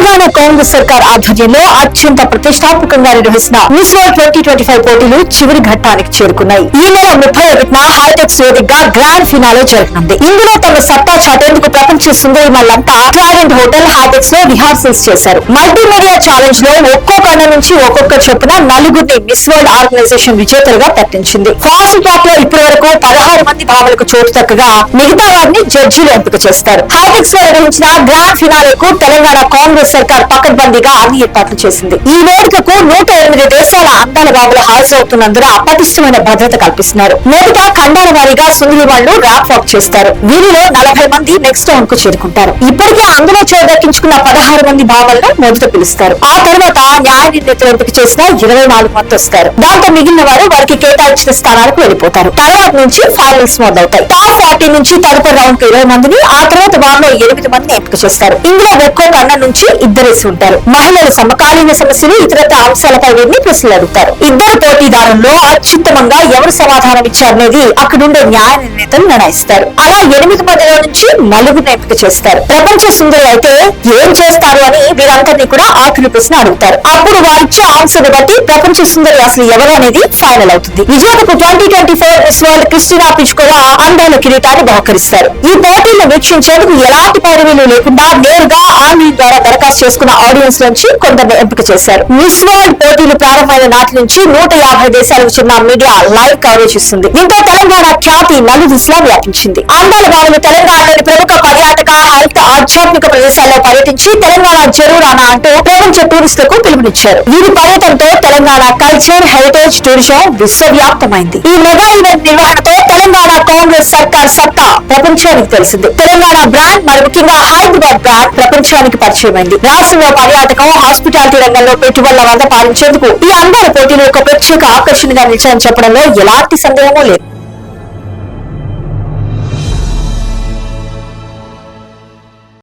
తెలంగాణ కాంగ్రెస్ సర్కార్ ఆధ్వర్యంలో అత్యంత ప్రతిష్టాత్మకంగా నిర్వహిస్తున్న మిస్ వరల్డ్ 2025 పోటీలు చివరి ఘట్టానికి చేరుకున్నాయి. ఈ నెల 31న హైటెక్స్ వేదికగా గ్రాండ్ ఫినాలే జరగనుంది. ఇందులో తమ సత్తా చాటేందుకు ప్రపంచ సుందరిమల్లంతా ట్రైడెంట్ హోటల్ హైటెక్స్ లో రిహార్సల్స్ చేశారు. మల్టీమీడియా ఛాలెంజ్ లో ఒక్కో కన్న నుంచి ఒక్కొక్క చొప్పున నలుగురిని మిస్ వరల్డ్ ఆర్గనైజేషన్ విజేతలుగా ప్రకటించింది. ఫాస్ట్ ట్రాక్ లో ఇప్పటి వరకు 16 మంది భావనలకు చోటు దక్కగా మిగతా వారిని జడ్జీలు ఎంపిక చేస్తారు. హైటెక్స్ లో నిర్వహించిన గ్రాండ్ ఫినాలేకు తెలంగాణ కాంగ్రెస్ సర్కార్ పకడ్బందీగా అన్ని ఏర్పాట్లు చేసింది. ఈ వేడుకకు 108 దేశాల అందాల బాబులు హాజరవుతున్నందున పటిష్టమైన భద్రత కల్పిస్తున్నారు. మొదట ఖండాల వారీగా సుందరివాళ్లు ర్యాప్ వాక్ చేస్తారు. వీరిలో 40 మంది నెక్స్ట్ రౌండ్ కు చేరుకుంటారు. ఇప్పటికే అందులో చోటు దక్కించుకున్న 16 మంది భావనలను మొదట పిలుస్తారు. ఆ తర్వాత న్యాయ నిర్ణేతలు ఎంపిక చేసిన 24 మంది వస్తారు. దాంతో మిగిలిన వారు వారికి కేటాయించిన స్థానాలకు వెళ్లిపోతారు. తర్వాత నుంచి ఫైనల్స్ మొదలవుతాయి. టాప్ 40 నుంచి తదుపరి రౌండ్ కు 20 మందిని, ఆ తర్వాత వారిలో 8 మందిని ఎంపిక చేస్తారు. ఇందులో ఒక్కో కన్న నుంచి ఇద్దరేసి ఉంటారు. మహిళల సమకాలీన సమస్యలు, ఇతరత్ర అంశాలపై వీరిని ప్రశ్నలు అడుగుతారు. ఇద్దరు పోటీదారుల్లో అత్యుత్తమంగా ఎవరు సమాధానం ఇచ్చారనేది అక్కడుండే న్యాయ నిర్ణేతలు నిర్ణయిస్తారు. అలా 8 మందిలో నుంచి నలుగురిని ఎంపిక చేస్తారు. ప్రపంచ సుందరులు అయితే ఏం చేస్తారు అని వీరందరినీ కూడా ఆఖరి ప్రశ్న అడుగుతారు. అప్పుడు వారిచ్చే ఆన్సర్ బట్టి ప్రపంచ సుందరి అసలు ఎవరు అనేది ఫైనల్ అవుతుంది. విజేతకు 2024 మిస్ వరల్డ్ క్రిస్టినా పిచ్కోవా అందాల కిరీటాన్ని బహుకరిస్తారు. ఈ పోటీలను వీక్షించేందుకు ఎలాంటి పైరవీలు లేకుండా నేరుగా ఆన్లైన్ ద్వారా దరఖాస్తు చేసుకున్న ఆడియన్స్ నుంచి కొందరిని ఎంపిక చేశారు. మిస్ వరల్డ్ పోటీలు ప్రారంభమైన నాటి నుంచి 150 దేశాలకు చెందిన మీడియా లైవ్ కవరేజ్ ఇస్తుంది. దీంతో తెలంగాణ ఖ్యాతి నలుదిశలా వ్యాపించింది. అందాల బాబులు తెలంగాణలోని ప్రముఖ పర్యాటక, హెల్త్, ఆధ్యాత్మిక ప్రదేశాల్లో పర్యటించి తెలంగాణ జరూరానా అంటూ ప్రపంచ టూరిస్టులకు పిలుపునిచ్చారు. వీరి పర్యటనతో తెలంగాణ కల్చర్, హెరిటేజ్, టూరిజం విశ్వవ్యాప్తమైంది. ఈ మెగా ఈవెంట్ నిర్వహణతో తెలంగాణ కాంగ్రెస్ సర్కార్ సత్తా ప్రపంచానికి తెలిసింది. తెలంగాణ బ్రాండ్, మరి ముఖ్యంగా హైదరాబాద్ బ్రాండ్ ప్రపంచానికి పరిచయమైంది. రాష్ట్రంలో పర్యాటకం, హాస్పిటాలిటీ రంగంలో పెట్టుబడుల వద్ద పాలించేందుకు ఈ అందాల పోటీలు ఒక ప్రత్యేక ఆకర్షణగా నిలిచాయని చెప్పడంలో ఎలాంటి సందేహమూ లేదు.